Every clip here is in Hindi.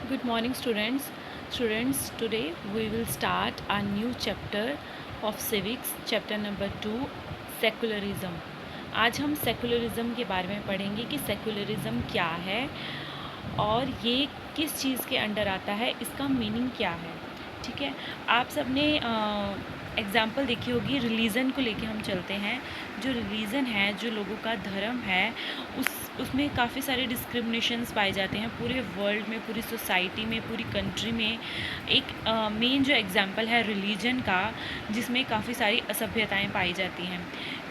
Good morning, students. Students, today we will start a new chapter of civics, chapter number 2, secularism. आज हम सेकुलरिज्म के बारे में पढ़ेंगे कि सेकुलरिज्म क्या है और ये किस चीज़ के अंडर आता है, इसका मीनिंग क्या है। ठीक है, आप सबने एग्ज़ाम्पल देखी होगी। रिलीजन को लेके हम चलते हैं। जो रिलीजन है, जो लोगों का धर्म है, उसमें काफ़ी सारे डिस्क्रिमिनेशंस पाए जाते हैं पूरे वर्ल्ड में, पूरी सोसाइटी में, पूरी कंट्री में। एक मेन जो एग्ज़ाम्पल है रिलीजन का, जिसमें काफ़ी सारी असभ्यताएं पाई जाती हैं।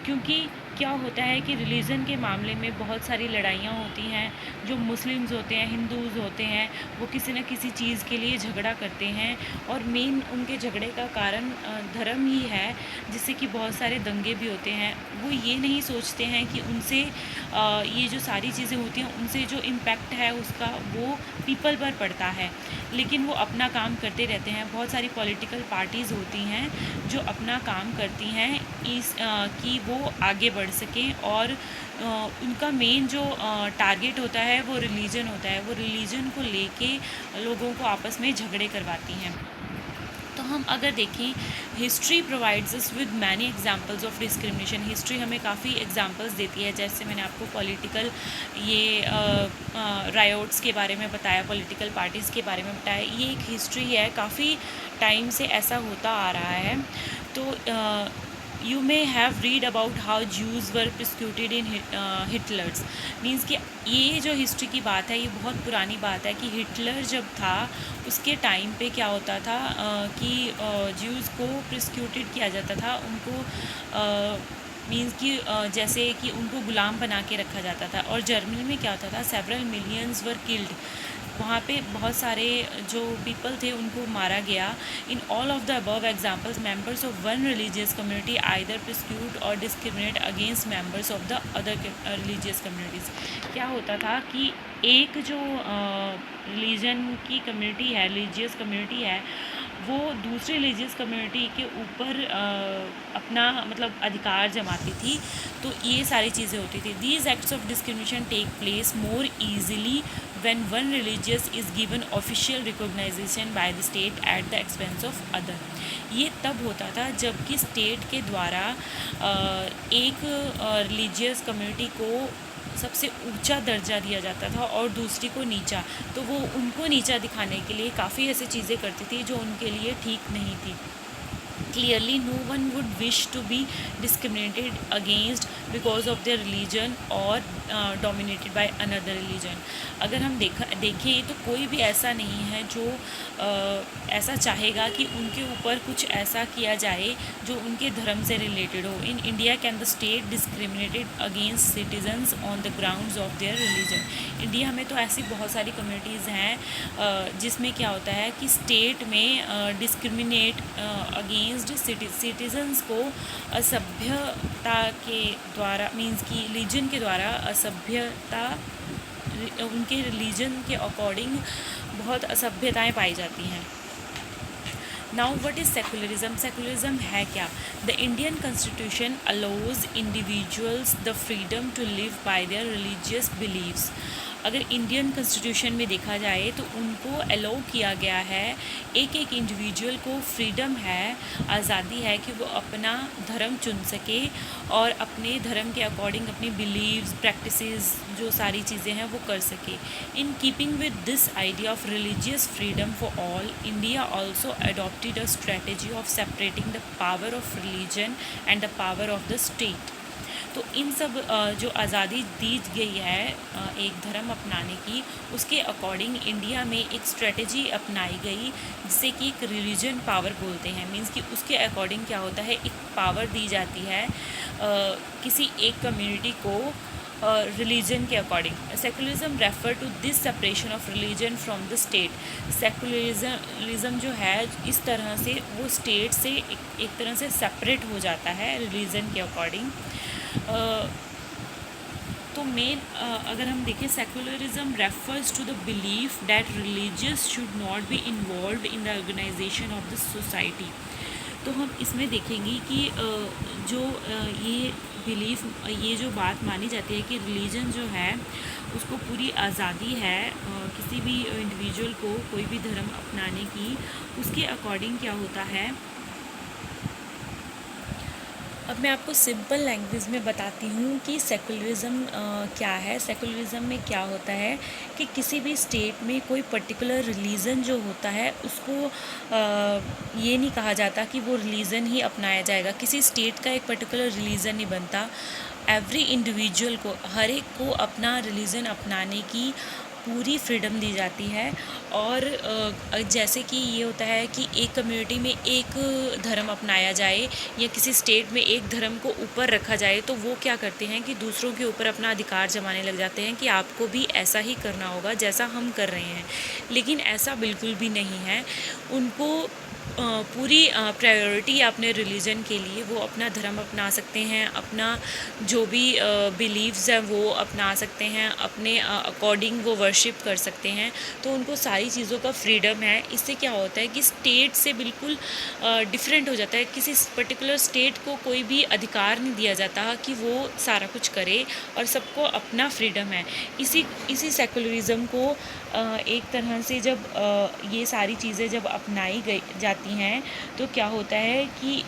क्योंकि क्या होता है कि रिलीजन के मामले में बहुत सारी लड़ाइयाँ होती हैं। जो मुस्लिम्स होते हैं, हिंदूज़ होते हैं, वो किसी न किसी चीज़ के लिए झगड़ा करते हैं और मेन उनके झगड़े का कारण धर्म ही है, जिससे कि बहुत सारे दंगे भी होते हैं। वो ये नहीं सोचते हैं कि उनसे ये जो सारी चीज़ें होती हैं, उनसे जो इम्पैक्ट है उसका वो पीपल पर पड़ता है, लेकिन वो अपना काम करते रहते हैं। बहुत सारी पॉलिटिकल पार्टीज़ होती हैं जो अपना काम करती हैं कि वो आगे बढ़ सकें, और उनका मेन जो टारगेट होता है वो रिलीजन होता है। वो रिलीजन को लेके लोगों को आपस में झगड़े करवाती हैं। तो हम अगर देखें, history provides us with many examples of discrimination. History हमें काफ़ी एग्जांपल्स देती है। जैसे मैंने आपको पॉलिटिकल रायोट्स के बारे में बताया, पॉलिटिकल पार्टीज़ के बारे में बताया। ये एक हिस्ट्री है, काफ़ी टाइम से ऐसा होता आ रहा है। तो you may have read about how use were prosecuted in Hitler's. Means कि ये जो हिस्ट्री की बात है, ये बहुत पुरानी बात है कि हिटलर जब था उसके टाइम पे क्या होता था कि ज्यूज़ को प्रोसिक्यूटेड किया जाता था। उनको मीन्स कि जैसे कि उनको गुलाम बना के रखा जाता था। और जर्मनी में क्या होता था, सेवरल मिलियंस वर किल्ड। वहाँ पे बहुत सारे जो पीपल थे उनको मारा गया। In all of the above examples, members of one religious community either prosecute or discriminate against members of the other religious communities. क्या होता था कि एक जो रिलीजन की कम्युनिटी है, रिलीजियस कम्युनिटी है, वो दूसरी रिलीजियस कम्युनिटी के ऊपर अपना मतलब अधिकार जमाती थी। तो ये सारी चीज़ें होती थी। These acts of discrimination take place more easily when one religious is given official recognition by the state at the expense of other। ये तब होता था जबकि स्टेट के द्वारा एक रिलीजियस कम्युनिटी को सबसे ऊंचा दर्जा दिया जाता था और दूसरी को नीचा। तो वो उनको नीचा दिखाने के लिए काफ़ी ऐसी चीज़ें करती थी जो उनके लिए ठीक नहीं थी। Clearly, no one would wish to be discriminated against because of their religion or dominated by another religion। अगर हम देखें तो कोई भी ऐसा नहीं है जो ऐसा चाहेगा कि उनके ऊपर कुछ ऐसा किया जाए जो उनके धर्म से रिलेटेड हो। In India can the state discriminated against citizens on the grounds of their religion. India में तो ऐसी बहुत सारी कम्युनिटीज़ हैं जिसमें क्या होता है कि स्टेट में डिस्क्रिमिनेट अगेंस्ट सिटीजन्स को असभ्यता के द्वारा, मीन्स कि रिलीजन के द्वारा असभ्यता, उनके रिलीजन के अकॉर्डिंग बहुत असभ्यताएं पाई जाती हैं। Now what is secularism? Secularism है क्या? The Indian constitution allows individuals the freedom to live by their religious beliefs. अगर इंडियन कॉन्स्टिट्यूशन में देखा जाए तो उनको अलाउ किया गया है, एक एक इंडिविजुअल को फ्रीडम है, आज़ादी है कि वो अपना धर्म चुन सके और अपने धर्म के अकॉर्डिंग अपनी बिलीव्स, प्रैक्टिसेस, जो सारी चीज़ें हैं वो कर सके। In keeping with this idea of religious freedom for all, India also adopted a strategy of separating the power of religion and the power of the state. तो इन सब जो आज़ादी दी गई है एक धर्म अपनाने की, उसके अकॉर्डिंग इंडिया में एक स्ट्रेटजी अपनाई गई जिसे कि एक रिलीजन पावर बोलते हैं। मींस कि उसके अकॉर्डिंग क्या होता है, एक पावर दी जाती है किसी एक कम्युनिटी को रिलीजन के according. Secularism refer to this separation of religion from the state. Secularism जो है इस तरह से वो स्टेट से एक तरह से सेपरेट हो जाता है रिलीजन के अकॉर्डिंग। तो मेन अगर हम देखें, secularism refers to the belief that religious should not be involve in the organisation of the society. तो हम इसमें देखेंगे कि जो ये बिलीफ, ये जो बात मानी जाती है कि रिलीजन जो है उसको पूरी आज़ादी है किसी भी इंडिविजुअल को कोई भी धर्म अपनाने की। उसके अकॉर्डिंग क्या होता है, अब मैं आपको सिंपल लैंग्वेज में बताती हूँ कि सेकुलरिज़म क्या है। सेकुलरिज़म में क्या होता है कि किसी भी स्टेट में कोई पर्टिकुलर रिलीजन जो होता है उसको ये नहीं कहा जाता कि वो रिलीजन ही अपनाया जाएगा। किसी स्टेट का एक पर्टिकुलर रिलीजन नहीं बनता। एवरी इंडिविजुअल को, हर एक को अपना रिलीजन अपनाने की पूरी फ्रीडम दी जाती है। और जैसे कि ये होता है कि एक कम्युनिटी में एक धर्म अपनाया जाए या किसी स्टेट में एक धर्म को ऊपर रखा जाए, तो वो क्या करते हैं कि दूसरों के ऊपर अपना अधिकार जमाने लग जाते हैं कि आपको भी ऐसा ही करना होगा जैसा हम कर रहे हैं। लेकिन ऐसा बिल्कुल भी नहीं है। उनको पूरी प्रायोरिटी अपने रिलीजन के लिए, वो अपना धर्म अपना सकते हैं, अपना जो भी बिलीव्स हैं वो अपना सकते हैं, अपने अकॉर्डिंग वो वर्शिप कर सकते हैं। तो उनको सारी चीज़ों का फ्रीडम है। इससे क्या होता है कि स्टेट से बिल्कुल डिफरेंट हो जाता है। किसी पर्टिकुलर स्टेट को कोई भी अधिकार नहीं दिया जाता कि वो सारा कुछ करे, और सबको अपना फ्रीडम है। इसी सेकुलरिज़म को एक तरह से जब ये सारी चीज़ें जब अपनाई गई जाती हैं तो क्या होता है कि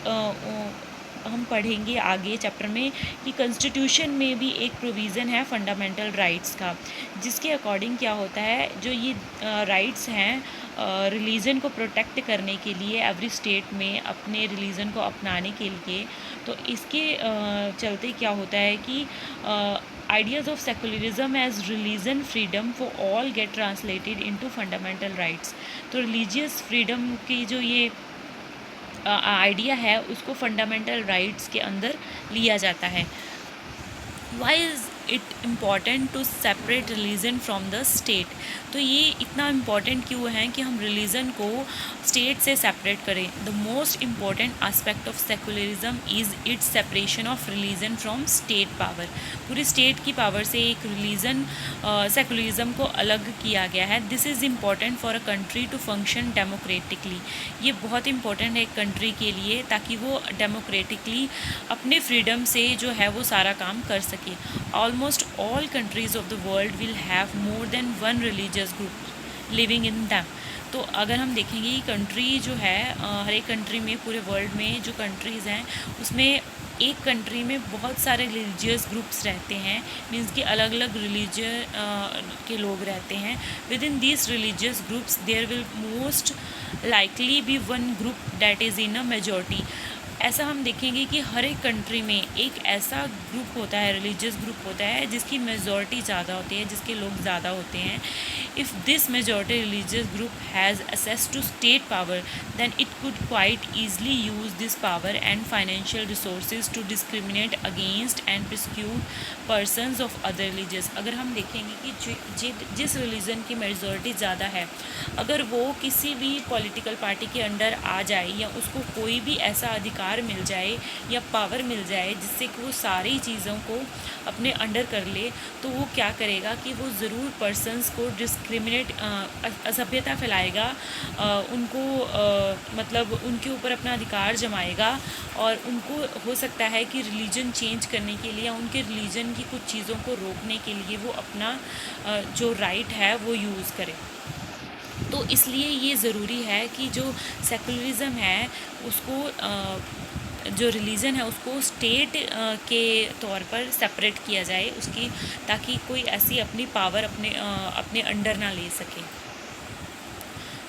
हम पढ़ेंगे आगे चैप्टर में कि कॉन्स्टिट्यूशन में भी एक प्रोविज़न है फंडामेंटल राइट्स का, जिसके अकॉर्डिंग क्या होता है, जो ये राइट्स हैं रिलीजन को प्रोटेक्ट करने के लिए एवरी स्टेट में अपने रिलीजन को अपनाने के लिए। तो इसके चलते क्या होता है कि ideas of secularism as religion freedom for all get translated into fundamental rights। तो रिलीजियस फ्रीडम की जो ये आइडिया है उसको फंडामेंटल राइट्स के अंदर लिया जाता है। Why is it important to separate religion from the state? तो ये इतना इम्पॉर्टेंट क्यों है कि हम रिलीजन को स्टेट से सेपरेट करें? The most important aspect of secularism is its separation of religion from state power. पूरी स्टेट की पावर से एक रिलीजन सेकुलरिज्म को अलग किया गया है। This is important for a country to function democratically. ये बहुत इम्पॉर्टेंट है एक कंट्री के लिए ताकि वो डेमोक्रेटिकली अपने फ्रीडम से जो है वो सारा काम कर सके। Almost all countries of the world will have more than one religious group living in them. तो अगर हम देखेंगे कि कंट्री जो है हर एक कंट्री में, पूरे वर्ल्ड में जो कंट्रीज़ हैं उसमें एक कंट्री में बहुत सारे रिलीजियस ग्रुप्स रहते हैं, मीन्स कि अलग अलग रिलीजन के लोग रहते हैं। Within this religious groups there will most likely be one group that is in a majority. ऐसा हम देखेंगे कि हर एक कंट्री में एक ऐसा ग्रुप होता है, रिलीजियस ग्रुप होता है जिसकी मेजॉरिटी ज़्यादा होती है, जिसके लोग ज़्यादा होते हैं। If this majority religious group has access to state power then it could quite easily use this power and financial resources to discriminate against and prosecute persons of other religious. अगर हम देखेंगे कि जिस रिलीजन की मेजॉरिटी ज़्यादा है, अगर वो किसी भी पॉलिटिकल पार्टी के अंडर आ जाए या उसको कोई भी ऐसा अधिकार मिल जाए या पावर मिल जाए जिससे कि वो सारी चीज़ों को अपने अंडर कर ले, तो वो क्या करेगा कि वो ज़रूर पर्सनस को डिस्क्रिमिनेट, असभ्यता फैलाएगा, उनको मतलब उनके ऊपर अपना अधिकार जमाएगा, और उनको हो सकता है कि रिलीजन चेंज करने के लिए या उनके रिलीजन की कुछ चीज़ों को रोकने के लिए वो अपना जो राइट है वो यूज़ करे। तो इसलिए ये ज़रूरी है कि जो सेकुलरिज़म है उसको जो रिलीजन है उसको स्टेट के तौर पर सेपरेट किया जाए उसकी, ताकि कोई ऐसी अपनी पावर अपने अंडर ना ले सके।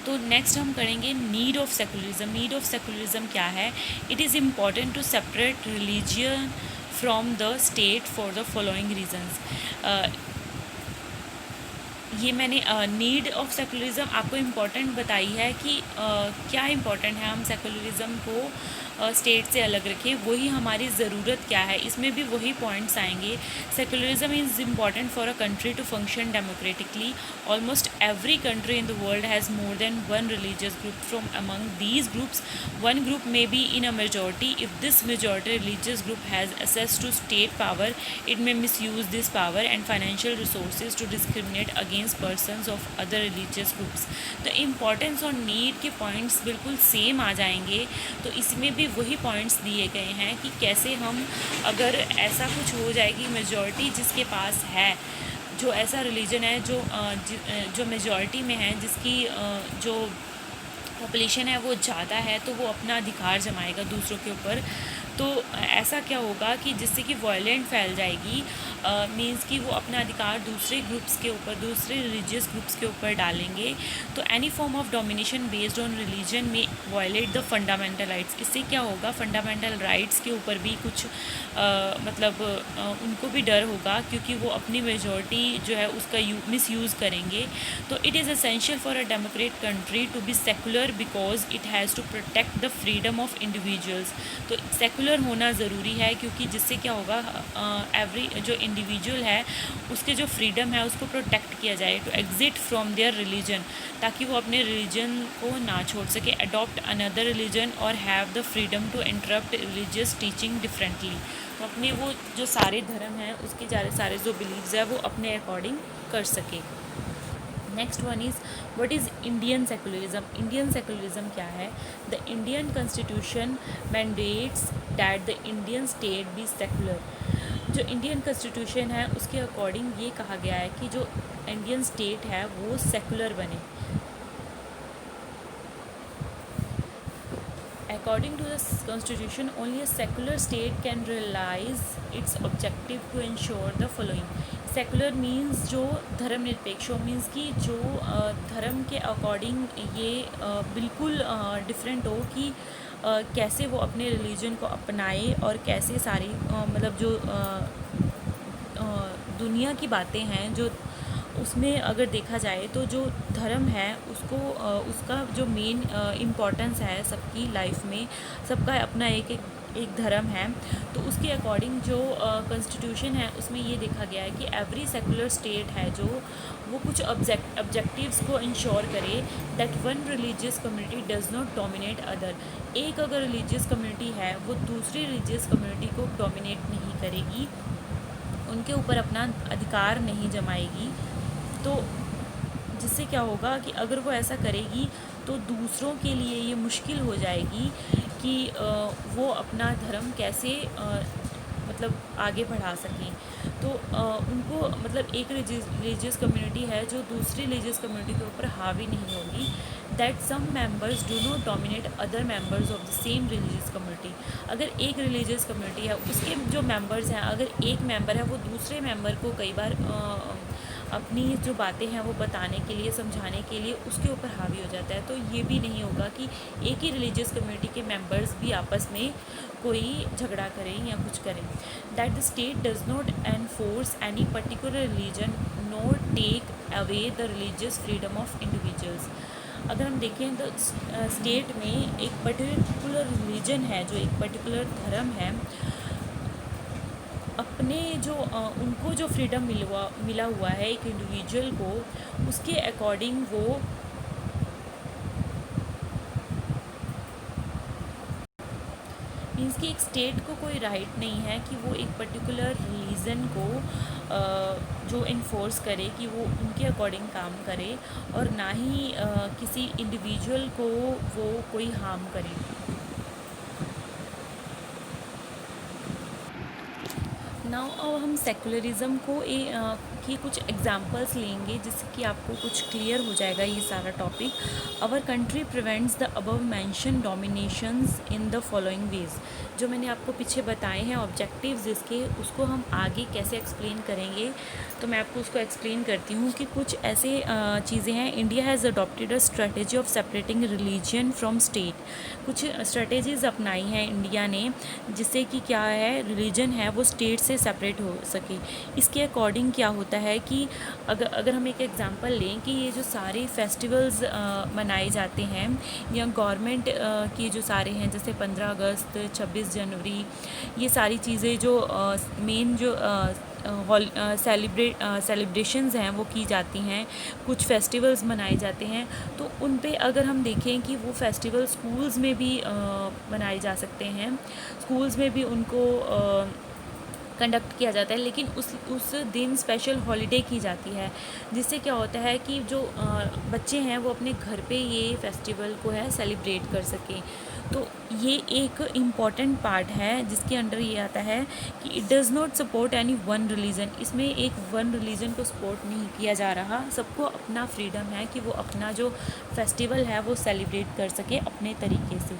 तो नेक्स्ट हम करेंगे need of secularism. Need of secularism क्या है? It is important to separate religion from the state for the following reasons. ये मैंने नीड ऑफ सेकुलरिज़म आपको इम्पॉर्टेंट बताई है कि क्या इम्पॉर्टेंट है हम सेकुलरिज़म को स्टेट से अलग रखें, वही हमारी ज़रूरत क्या है, इसमें भी वही पॉइंट्स आएंगे। Secularism is important for a country to function democratically. Almost every country in the world has more than one religious group. From among these groups one group may be in a majority. If this majority religious group has access to state power it may misuse this power and financial resources to discriminate against persons of other religious groups. तो इम्पॉर्टेंस और नीड के पॉइंट्स बिल्कुल सेम आ जाएंगे। तो इसमें भी वही पॉइंट्स दिए गए हैं कि कैसे हम, अगर ऐसा कुछ हो जाएगी, मेजॉरिटी जिसके पास है, जो ऐसा रिलीजन है जो मेजॉरिटी में है, जिसकी जो पॉपुलेशन है वो ज़्यादा है, तो वो अपना अधिकार जमाएगा दूसरों के ऊपर। तो ऐसा क्या होगा कि जिससे कि वायलेंट फैल जाएगी, मींस कि वो अपना अधिकार दूसरे ग्रुप्स के ऊपर, दूसरे रिलीजियस ग्रुप्स के ऊपर डालेंगे। तो any form of domination based on religion में वायलेट द फंडामेंटल राइट्स। इससे क्या होगा, फंडामेंटल राइट्स के ऊपर भी कुछ उनको भी डर होगा, क्योंकि वो अपनी मेजॉरिटी जो है उसका मिसयूज़ करेंगे। तो it is essential for a democrat country to be secular because it has to protect the freedom of individuals. तो सेकुलर होना ज़रूरी है, क्योंकि जिससे क्या होगा, एवरी जो इंडिविजुअल है उसके जो फ्रीडम है उसको प्रोटेक्ट किया जाए, to exit from their religion, ताकि वो अपने रिलीजन को ना छोड़ सके, अडॉप्ट अनदर रिलीजन और have the freedom to interrupt religious teaching differently. तो अपने वो जो सारे धर्म हैं उसके सारे जो बिलीव्स है वो अपने अकॉर्डिंग कर सके। Next one is what is Indian secularism. Indian secularism क्या है? The Indian constitution mandates that the Indian state be secular. जो इंडियन कॉन्स्टिट्यूशन है उसके अकॉर्डिंग ये कहा गया है कि जो इंडियन स्टेट है वो सेकुलर बने। According to the constitution, only a secular state can realize its objective to ensure the following. Secular means जो धर्मनिरपेक्ष हो, मीन्स कि जो धर्म के अकॉर्डिंग ये बिल्कुल डिफरेंट हो कि कैसे वो अपने रिलीजन को अपनाए और कैसे सारी मतलब जो दुनिया की बातें हैं जो उसमें अगर देखा जाए तो जो धर्म है उसको उसका जो मेन इम्पोर्टेंस है सबकी लाइफ में, सबका अपना एक धर्म है। तो उसके अकॉर्डिंग जो कॉन्स्टिट्यूशन है उसमें ये देखा गया है कि एवरी सेकुलर स्टेट है जो वो कुछ ऑब्जेक्टिव्स को इंश्योर करे that one religious community does not dominate other. एक अगर रिलीजियस कम्युनिटी है वो दूसरी रिलीजियस कम्युनिटी को डोमिनेट नहीं करेगी, उनके ऊपर अपना अधिकार नहीं जमाएगी। तो जिससे क्या होगा कि अगर वो ऐसा करेगी तो दूसरों के लिए ये मुश्किल हो जाएगी कि वो अपना धर्म कैसे मतलब आगे बढ़ा सकें। तो उनको मतलब एक रिलीजियस कम्युनिटी है जो दूसरी रिलीजियस कम्युनिटी के ऊपर हावी नहीं होगी, that some members do not dominate other members of the same religious community. अगर एक रिलीजियस कम्युनिटी है उसके जो मेंबर्स हैं, अगर एक मेंबर है वो दूसरे मेंबर को कई बार अपनी जो बातें हैं वो बताने के लिए, समझाने के लिए उसके ऊपर हावी हो जाता है, तो ये भी नहीं होगा कि एक ही रिलीजियस कम्युनिटी के मेंबर्स भी आपस में कोई झगड़ा करें या कुछ करें। That the state does not enforce any particular religion nor take away the religious freedom of individuals. अगर हम देखें तो स्टेट में एक पर्टिकुलर रिलीजन है, जो एक पर्टिकुलर धर्म है, अपने जो उनको जो फ्रीडम मिला हुआ है एक इंडिविजुअल को, उसके अकॉर्डिंग वो मीन्स कि एक स्टेट को कोई राइट नहीं है कि वो एक पर्टिकुलर रिलीजन को जो इन्फोर्स करे कि वो उनके अकॉर्डिंग काम करे, और ना ही किसी इंडिविजुअल को वो कोई हार्म करे। नाउ अब हम सेकुलरिज़म को की कुछ एग्जांपल्स लेंगे जिससे कि आपको कुछ क्लियर हो जाएगा ये सारा topic. Our country prevents the above mention dominations in the following ways. जो मैंने आपको पीछे बताए हैं ऑब्जेक्टिव्स इसके, उसको हम आगे कैसे एक्सप्लेन करेंगे, तो मैं आपको उसको एक्सप्लेन करती हूँ कि कुछ ऐसे चीज़ें हैं। India has adopted a strategy of separating religion from state. कुछ स्ट्रेटेजीज़ अपनाई हैं इंडिया ने जिससे कि क्या है, रिलीजन है वो स्टेट से सेपरेट हो सके। इसके अकॉर्डिंग क्या होता है कि अगर हम एक एग्जांपल लें कि ये जो सारे फेस्टिवल्स मनाए जाते हैं या गवर्नमेंट की जो सारे हैं, जैसे 15 अगस्त, 26 जनवरी, ये सारी चीज़ें जो मेन जो सेलिब्रेशंस हैं वो की जाती हैं, कुछ फेस्टिवल्स मनाए जाते हैं, तो उन पे अगर हम देखें कि वो फेस्टिवल स्कूल्स में भी मनाए जा सकते हैं, स्कूल्स में भी उनको कंडक्ट किया जाता है, लेकिन उस दिन स्पेशल हॉलीडे की जाती है, जिससे क्या होता है कि जो बच्चे हैं वो अपने घर पे ये फेस्टिवल को है सेलिब्रेट कर सकें। तो ये एक इम्पॉर्टेंट पार्ट है जिसके अंडर ये आता है कि it does not support any one religion. इसमें एक वन रिलीजन को सपोर्ट नहीं किया जा रहा, सबको अपना फ्रीडम है कि वो अपना जो फेस्टिवल है वो सेलिब्रेट कर सके अपने तरीके से।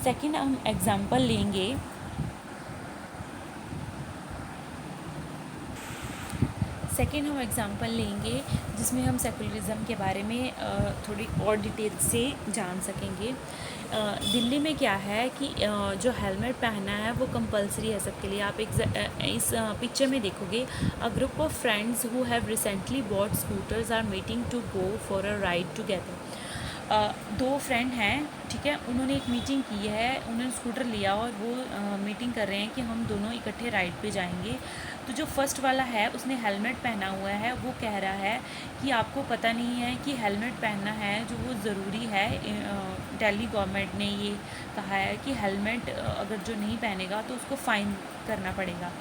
सेकंड हम एग्ज़ाम्पल लेंगे, जिसमें हम सेकुलरिज़म के बारे में थोड़ी और डिटेल से जान सकेंगे। दिल्ली में क्या है कि जो हेलमेट पहनना है वो कंपलसरी है सबके लिए। आप इस पिक्चर में देखोगे, a group of friends who have recently bought scooters are meeting to go for a ride together. दो फ्रेंड हैं, ठीक है, उन्होंने एक मीटिंग की है, उन्होंने स्कूटर लिया और वो मीटिंग कर रहे हैं कि हम दोनों इकट्ठे राइड पे जाएंगे। तो जो फर्स्ट वाला है उसने हेलमेट पहना हुआ है, वो कह रहा है कि आपको पता नहीं है कि हेलमेट पहनना है जो वो ज़रूरी है। दिल्ली गवर्नमेंट ने ये कहा है कि हेलमेट अगर जो नहीं पहनेगा तो उसको फ़ाइन करना पड़ेगा।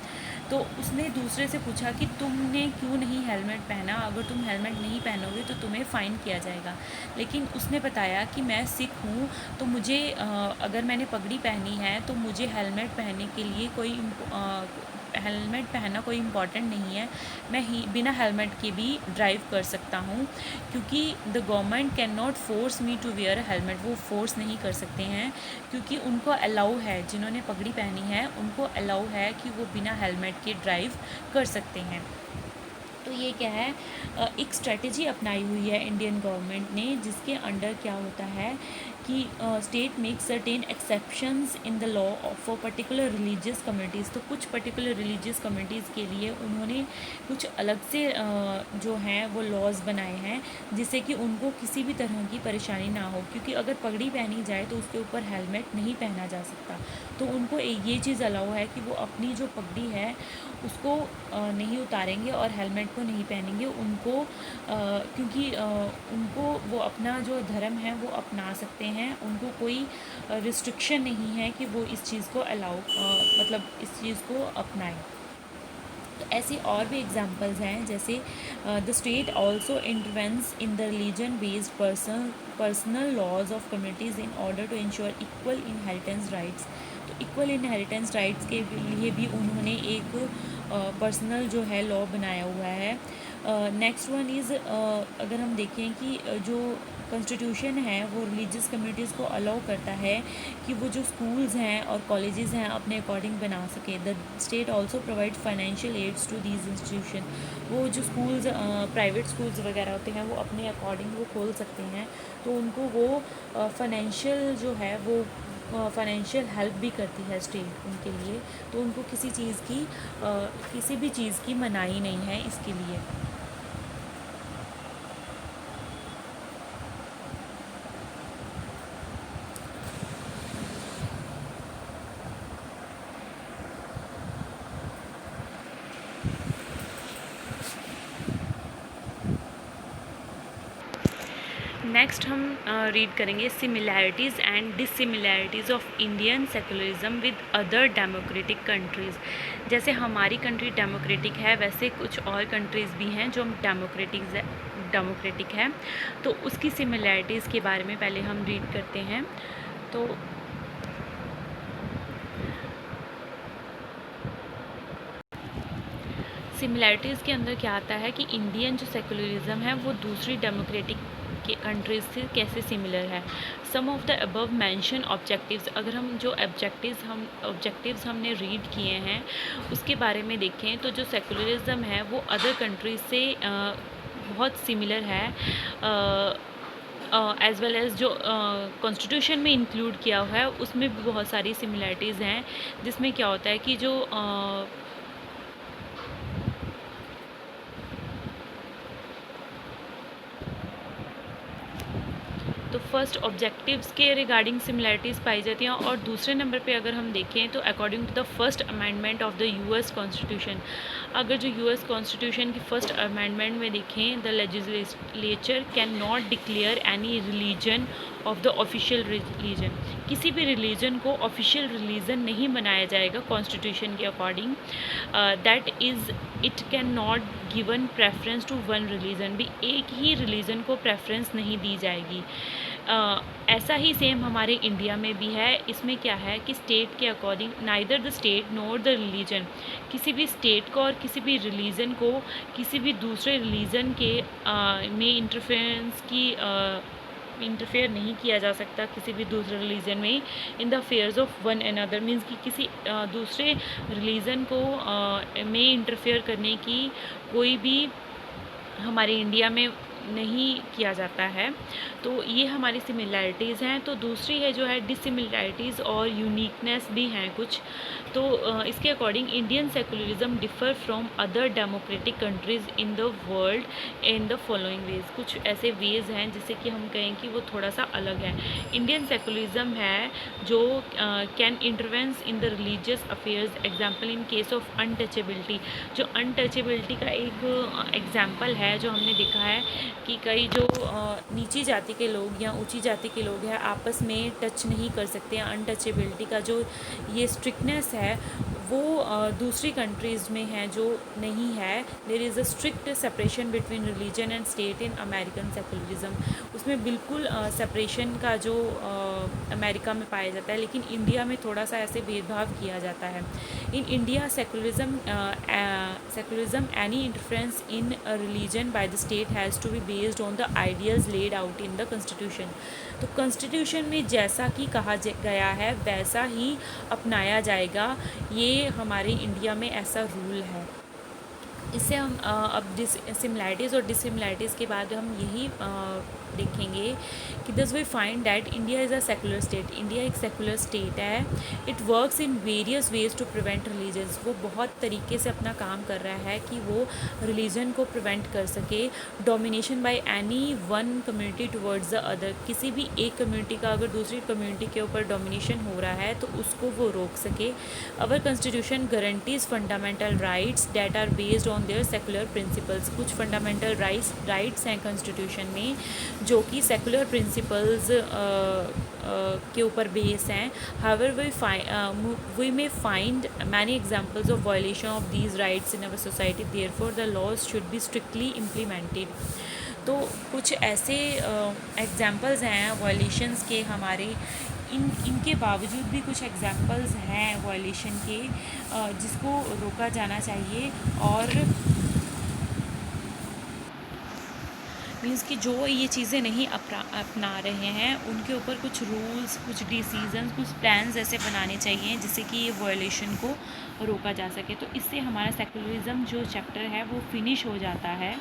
तो उसने दूसरे से पूछा कि तुमने क्यों नहीं हेलमेट पहना, अगर तुम हेलमेट नहीं पहनोगे तो तुम्हें फ़ाइन किया जाएगा। लेकिन उसने बताया कि मैं सिख हूँ, तो मुझे अगर मैंने पगड़ी पहनी है तो मुझे हेलमेट पहनने के लिए हेलमेट पहनना कोई इम्पॉर्टेंट नहीं है, मैं ही बिना हेलमेट के भी ड्राइव कर सकता हूँ, क्योंकि the government can not force me to wear helmet. वो फोर्स नहीं कर सकते हैं क्योंकि उनको अलाउ है, जिन्होंने पगड़ी पहनी है उनको अलाउ है कि वो बिना हेलमेट के ड्राइव कर सकते हैं। तो ये क्या है, एक स्ट्रेटजी अपनाई हुई है इंडियन गवर्नमेंट ने, जिसके अंडर क्या होता है कि state make certain exceptions in the law for particular religious communities. तो कुछ पर्टिकुलर रिलीजियस कम्युनिटीज़ के लिए उन्होंने कुछ अलग से जो हैं वो लॉज बनाए हैं, जिससे कि उनको किसी भी तरह की परेशानी ना हो, क्योंकि अगर पगड़ी पहनी जाए तो उसके ऊपर हेलमेट नहीं पहना जा सकता। तो उनको ये चीज़ अलाउ है कि वो अपनी जो पगड़ी है उसको नहीं उतारेंगे और हेलमेट को नहीं पहनेंगे। उनको क्योंकि उनको वो अपना जो धर्म है वो अपना सकते हैं, उनको कोई रिस्ट्रिक्शन नहीं है कि वो इस चीज़ को मतलब इस चीज़ को अपनाएं। तो ऐसी और भी एग्जांपल्स हैं, जैसे the state also intervenes in the religion based personal laws of communities in order to ensure equal inheritance rights. तो इक्वल इनहेरिटेंस राइट्स के लिए भी उन्होंने एक पर्सनल जो है लॉ बनाया हुआ है। नेक्स्ट वन इज़, अगर हम देखें कि जो कॉन्स्टिट्यूशन है वो रिलीजियस कम्युनिटीज़ को अलाउ करता है कि वो जो स्कूल्स हैं और कॉलेजेस हैं अपने अकॉर्डिंग बना सके। The state also provide financial aids to these institution. वो जो स्कूल्स प्राइवेट स्कूल्स वगैरह होते हैं वो अपने अकॉर्डिंग वो खोल सकते हैं, तो उनको वो फाइनेंशियल जो है वो फाइनेंशियल हेल्प भी करती है स्टेट उनके लिए। तो उनको किसी भी चीज़ की मनाही नहीं है इसके लिए। नेक्स्ट हम रीड करेंगे similarities and dissimilarities of Indian secularism with other democratic countries. जैसे हमारी कंट्री डेमोक्रेटिक है, वैसे कुछ और कंट्रीज़ भी हैं जो डेमोक्रेटिक है। तो उसकी सिमिलैरिटीज़ के बारे में पहले हम रीड करते हैं। तो सिमिलैरिटीज़ के अंदर क्या आता है कि इंडियन जो सेकुलरिज्म है वो दूसरी डेमोक्रेटिक के कंट्रीज से कैसे सिमिलर है। Some of the above mention objectives, अगर हम जो ऑब्जेक्टिव्स हमने रीड किए हैं उसके बारे में देखें तो जो सेकुलरिज्म है वो अदर कंट्रीज से बहुत सिमिलर है, एज़ वेल एज़ जो कॉन्स्टिट्यूशन में इंक्लूड किया हुआ है उसमें भी बहुत सारी सिमिलैरिटीज़ हैं, जिसमें क्या होता है कि तो फर्स्ट ऑब्जेक्टिव्स के रिगार्डिंग सिमिलैरिटीज़ पाई जाती हैं, और दूसरे नंबर पे अगर हम देखें तो according to the first amendment of the US constitution, अगर जो यूएस कॉन्स्टिट्यूशन की फर्स्ट अमेंडमेंट में देखें, the legislature can not declare any religion of the official religion, किसी भी रिलीजन को ऑफिशियल रिलीजन नहीं बनाया जाएगा कॉन्स्टिट्यूशन के according, that is it can not given preference to one religion, भी एक ही रिलीजन को प्रेफरेंस नहीं दी जाएगी। ऐसा ही सेम हमारे इंडिया में भी है। इसमें क्या है कि स्टेट के according neither the state nor the religion, किसी भी स्टेट को और किसी भी रिलीजन को किसी भी दूसरे रिलीजन के में इंटरफेयर नहीं किया जा सकता किसी भी दूसरे रिलीजन में in the affairs of one another, means कि किसी दूसरे रिलीजन को में इंटरफेयर करने की कोई भी हमारे इंडिया में नहीं किया जाता है। तो ये हमारी सिमिलैरिटीज़ हैं। तो दूसरी है जो है डिसिमिलैरिटीज़ और यूनिकनेस भी हैं कुछ। तो इसके according Indian secularism differ from other democratic countries in the world in the following veg, कुछ ऐसे वेज़ हैं जिससे कि हम कहें कि वो थोड़ा सा अलग है। इंडियन सेकुलरिज्म है जो can intervenes in the religious affairs, example in case of untouchability, जो अनटचेबिलिटी का एक एग्जाम्पल है जो हमने देखा है कि कई जो नीची जाति के लोग या ऊंची जाति के लोग हैं आपस में टच नहीं कर सकते। अनटचेबिलिटी का जो ये स्ट्रिक्टनेस है वो दूसरी कंट्रीज़ में है जो नहीं है। There is a strict separation between religion and state in American secularism, उसमें बिल्कुल सेपरेशन का जो अमेरिका में पाया जाता है, लेकिन इंडिया में थोड़ा सा ऐसे भेदभाव किया जाता है। In India secularism any interference in religion by the state has to be based on the ideas laid out in the constitution. तो कॉन्स्टिट्यूशन में जैसा कि कहा गया है वैसा ही अपनाया जाएगा, ये हमारे इंडिया में ऐसा रूल है। इससे हम अब सिमिलैरिटीज़ और डिसिमिलैरिटीज़ के बाद हम यही देखेंगे कि thus we find that India is a secular state, India एक सेकुलर स्टेट है। It works in various ways to prevent religions, वो बहुत तरीके से अपना काम कर रहा है कि वो रिलीजन को प्रिवेंट कर सके। Domination by any one community towards the other, किसी भी एक कम्युनिटी का अगर दूसरी कम्युनिटी के ऊपर डोमिनेशन हो रहा है तो उसको वो रोक सके। Our constitution guarantees fundamental rights that are based on their secular principles, कुछ फंडामेंटल राइट्स हैं कॉन्स्टिट्यूशन में जो कि सेकुलर प्रिंसिपल्स के ऊपर बेस हैं। However we may find many examples of violation of these rights in our society, therefore the laws should be strictly implemented. तो कुछ ऐसे एग्जांपल्स हैं वायलेशंस के हमारे, इनके बावजूद भी कुछ एग्जांपल्स हैं वायलेशन के जिसको रोका जाना चाहिए। और मीन्स कि जो ये चीज़ें नहीं अपना रहे हैं उनके ऊपर कुछ रूल्स, कुछ डिसीजंस, कुछ प्लान्स ऐसे बनाने चाहिए जिससे कि ये वायलेशन को रोका जा सके। तो इससे हमारा सेकुलरिज्म जो चैप्टर है वो फिनिश हो जाता है।